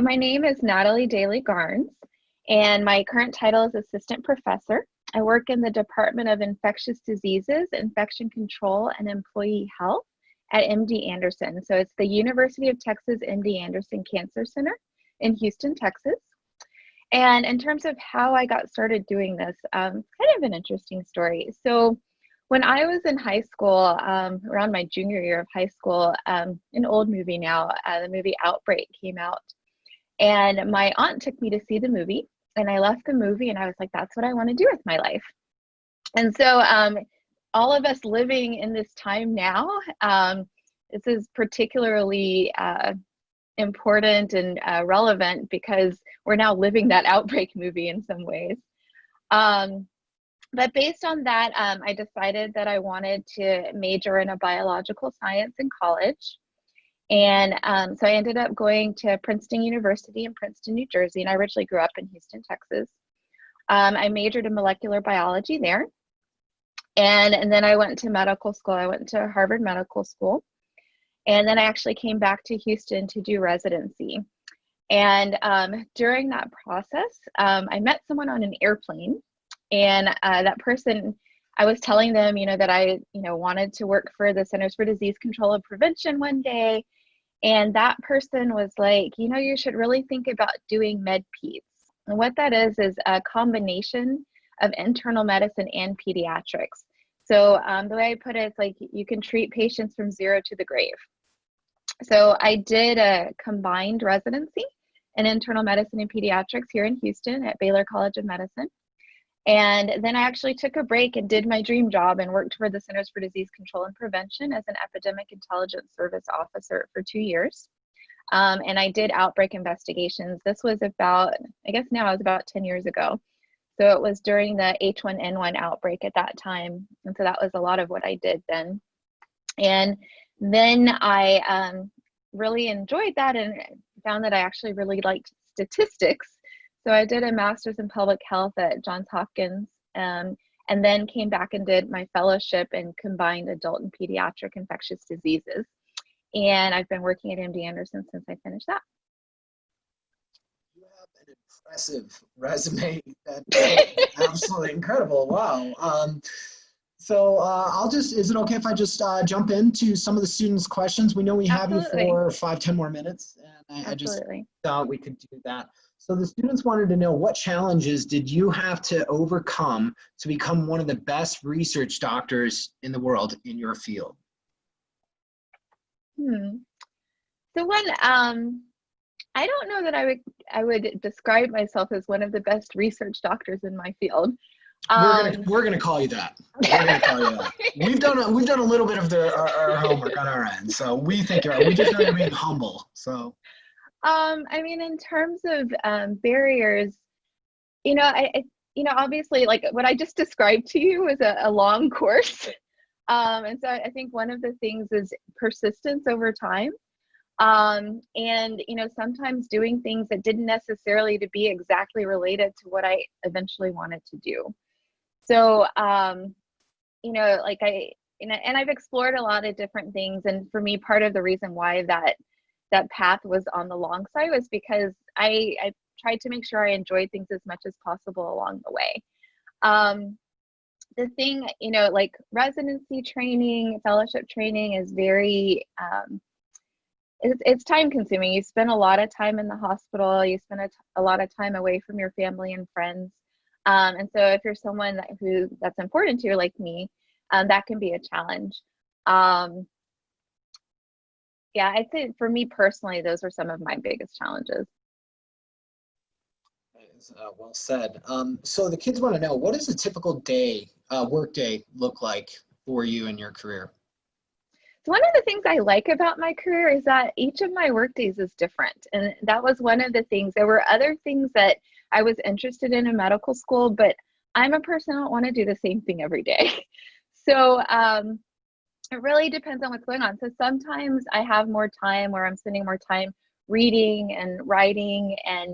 My name is Natalie Dailey Garnes, and my current title is Assistant Professor. I work in the Department of Infectious Diseases, Infection Control, and Employee Health at MD Anderson. So it's the University of Texas MD Anderson Cancer Center in Houston, Texas. And in terms of how I got started doing this, kind of an interesting story. So when I was in high school, around my junior year of high school, an old movie now, the movie Outbreak came out. And my aunt took me to see the movie, and I left the movie and I was like, that's what I want to do with my life. And so all of us living in this time now, this is particularly important and relevant because we're now living that Outbreak movie in some ways. But based on that, I decided that I wanted to major in a biological science in college. And so I ended up going to Princeton University in Princeton, New Jersey, and I originally grew up in Houston, Texas. I majored in molecular biology there. And then I went to medical school. I went to Harvard Medical School. And then I actually came back to Houston to do residency. And during that process, I met someone on an airplane. And that person, I was telling them, that I, wanted to work for the Centers for Disease Control and Prevention one day. And that person was like, you should really think about doing med-peds. And what that is a combination of internal medicine and pediatrics. So the way I put it, it's like you can treat patients from zero to the grave. So I did a combined residency in internal medicine and pediatrics here in Houston at Baylor College of Medicine. And then I actually took a break and did my dream job and worked for the Centers for Disease Control and Prevention as an Epidemic Intelligence Service officer for 2 years. And I did outbreak investigations. This was about, I guess now it was about 10 years ago. So it was during the H1N1 outbreak at that time. And so that was a lot of what I did then. And then I really enjoyed that and found that I actually really liked statistics. So I did a master's in public health at Johns Hopkins, and then came back and did my fellowship in combined adult and pediatric infectious diseases. And I've been working at MD Anderson since I finished that. You have an impressive resume. That's absolutely incredible. Wow. So is it okay if I just jump into some of the students' questions? We know we have Absolutely. you for 5-10 more minutes, and I just thought we could do that. So the students wanted to know, what challenges did you have to overcome to become one of the best research doctors in the world in your field? So one, I don't know that I would describe myself as one of the best research doctors in my field. We're gonna call you that. We're gonna call you that. We've done a little bit of our homework on our end, so we think you're. We just know you're being humble. So. I mean, in terms of barriers, obviously, like what I just described to you was a long course. And so I think one of the things is persistence over time. And, sometimes doing things that didn't necessarily to be exactly related to what I eventually wanted to do. So, and I've explored a lot of different things. And for me, part of the reason why that path was on the long side was because I tried to make sure I enjoyed things as much as possible along the way. The thing, like residency training, fellowship training is very, it's time consuming. You spend a lot of time in the hospital, you spend a lot of time away from your family and friends. And so if you're someone that's important to you, like me, that can be a challenge. Yeah, I'd say for me personally, those are some of my biggest challenges. Well said. So the kids want to know, what does a typical day, work day look like for you in your career? So one of the things I like about my career is that each of my work days is different. And that was one of the things. There were other things that I was interested in medical school, but I'm a person, I don't want to do the same thing every day. So it really depends on what's going on. So sometimes I have more time where I'm spending more time reading and writing and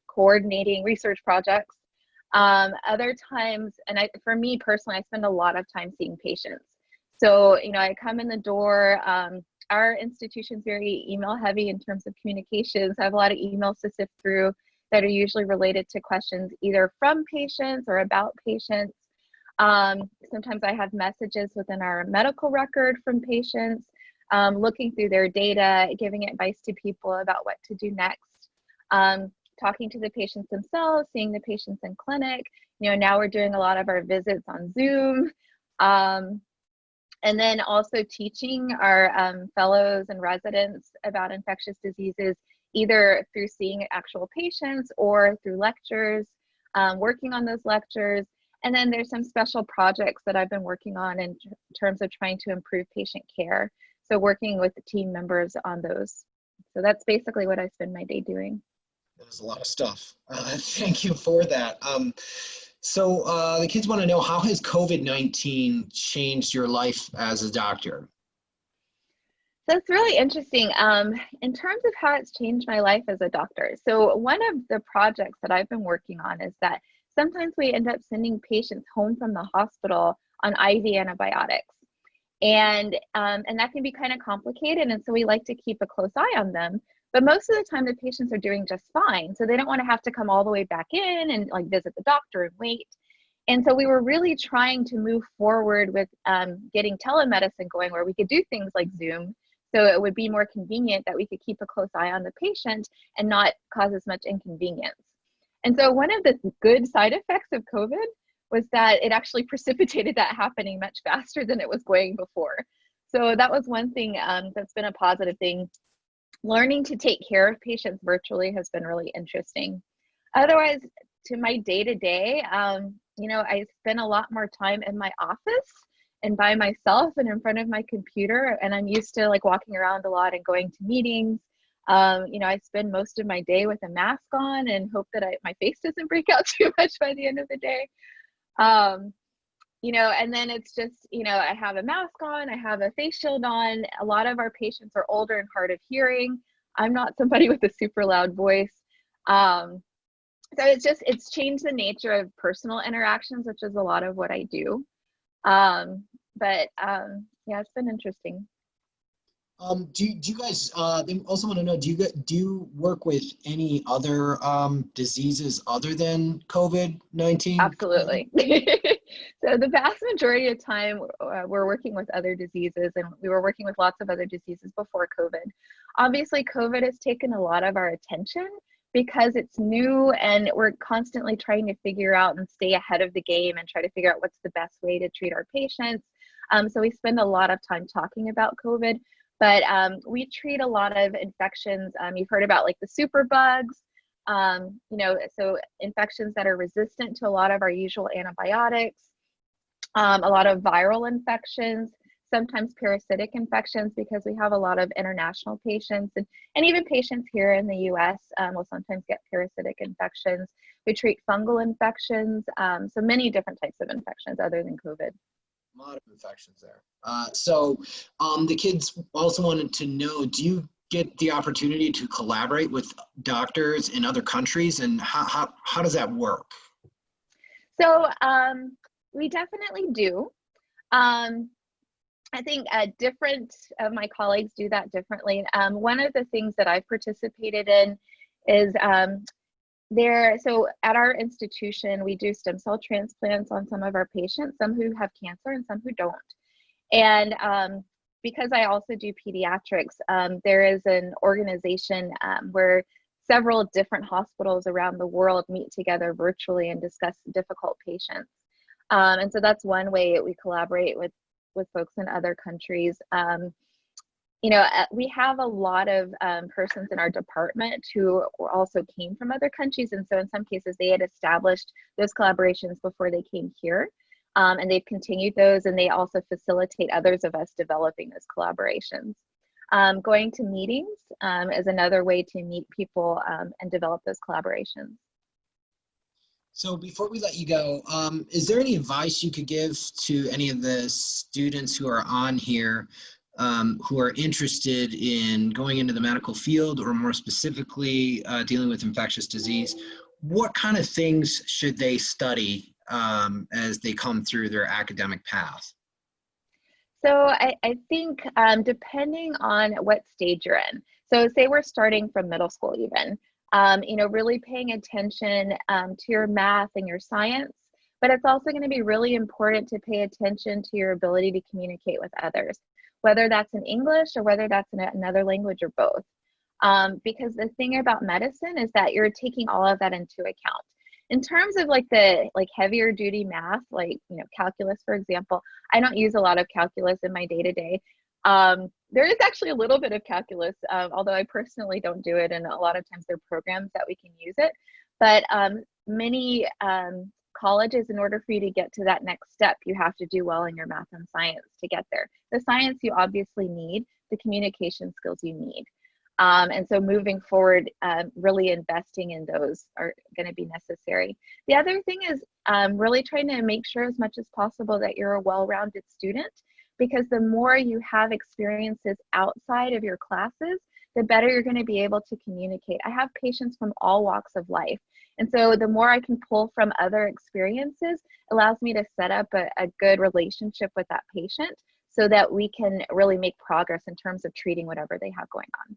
coordinating research projects. Other times, and for me personally, I spend a lot of time seeing patients. So, I come in the door, our institution's very email heavy in terms of communications. I have a lot of emails to sift through that are usually related to questions either from patients or about patients. Sometimes I have messages within our medical record from patients, looking through their data, giving advice to people about what to do next, talking to the patients themselves, seeing the patients in clinic. You know, now we're doing a lot of our visits on Zoom. And then also teaching our fellows and residents about infectious diseases, either through seeing actual patients or through lectures, working on those lectures. And then there's some special projects that I've been working on in terms of trying to improve patient care. So working with the team members on those. So that's basically what I spend my day doing. There's a lot of stuff. Thank you for that. So the kids want to know, how has COVID-19 changed your life as a doctor? So it's really interesting in terms of how it's changed my life as a doctor. So one of the projects that I've been working on is that sometimes we end up sending patients home from the hospital on IV antibiotics. And that can be kind of complicated. And so we like to keep a close eye on them. But most of the time the patients are doing just fine. So they don't want to have to come all the way back in and like visit the doctor and wait. And so we were really trying to move forward with getting telemedicine going, where we could do things like Zoom. So it would be more convenient that we could keep a close eye on the patient and not cause as much inconvenience. And so one of the good side effects of COVID was that it actually precipitated that happening much faster than it was going before. So that was one thing that's been a positive thing. Learning to take care of patients virtually has been really interesting. Otherwise, to my day-to-day, you know, I spend a lot more time in my office and by myself and in front of my computer, and I'm used to like walking around a lot and going to meetings. You know, I spend most of my day with a mask on and hope that my face doesn't break out too much by the end of the day. You know, and then it's just, you know, I have a mask on, I have a face shield on. A lot of our patients are older and hard of hearing. I'm not somebody with a super loud voice. So it's changed the nature of personal interactions, which is a lot of what I do. Yeah, it's been interesting. Do you guys, they also want to know, do you work with any other diseases other than COVID-19? Absolutely. So the vast majority of time we're working with other diseases, and we were working with lots of other diseases before COVID. Obviously, COVID has taken a lot of our attention because it's new and we're constantly trying to figure out and stay ahead of the game and try to figure out what's the best way to treat our patients. So we spend a lot of time talking about COVID, but we treat a lot of infections. You've heard about like the superbugs, you know, so infections that are resistant to a lot of our usual antibiotics, a lot of viral infections, sometimes parasitic infections, because we have a lot of international patients and even patients here in the US will sometimes get parasitic infections. We treat fungal infections, so many different types of infections other than COVID. A lot of infections there. So the kids also wanted to know, do you get the opportunity to collaborate with doctors in other countries, and how does that work? So we definitely do. I think different of my colleagues do that differently. One of the things that I've participated in is so at our institution, we do stem cell transplants on some of our patients, some who have cancer and some who don't. And because I also do pediatrics, there is an organization where several different hospitals around the world meet together virtually and discuss difficult patients. And so that's one way we collaborate with folks in other countries. You know, we have a lot of persons in our department who also came from other countries. And so in some cases, they had established those collaborations before they came here. And they've continued those, and they also facilitate others of us developing those collaborations. Going to meetings is another way to meet people and develop those collaborations. So before we let you go, is there any advice you could give to any of the students who are on here who are interested in going into the medical field, or more specifically dealing with infectious disease? What kind of things should they study as they come through their academic path? So I think depending on what stage you're in. So say we're starting from middle school even, you know, really paying attention to your math and your science, but it's also going to be really important to pay attention to your ability to communicate with others, whether that's in English or whether that's in another language or both. Because the thing about medicine is that you're taking all of that into account. In terms of like the heavier duty math, like, you know, calculus, for example, I don't use a lot of calculus in my day-to-day. There is actually a little bit of calculus, although I personally don't do it, and a lot of times there are programs that we can use it. But many colleges, in order for you to get to that next step, you have to do well in your math and science to get there. The science you obviously need, the communication skills you need. And so moving forward, really investing in those are going to be necessary. The other thing is really trying to make sure as much as possible that you're a well-rounded student, because the more you have experiences outside of your classes, the better you're going to be able to communicate. I have patients from all walks of life. And so the more I can pull from other experiences allows me to set up a good relationship with that patient so that we can really make progress in terms of treating whatever they have going on.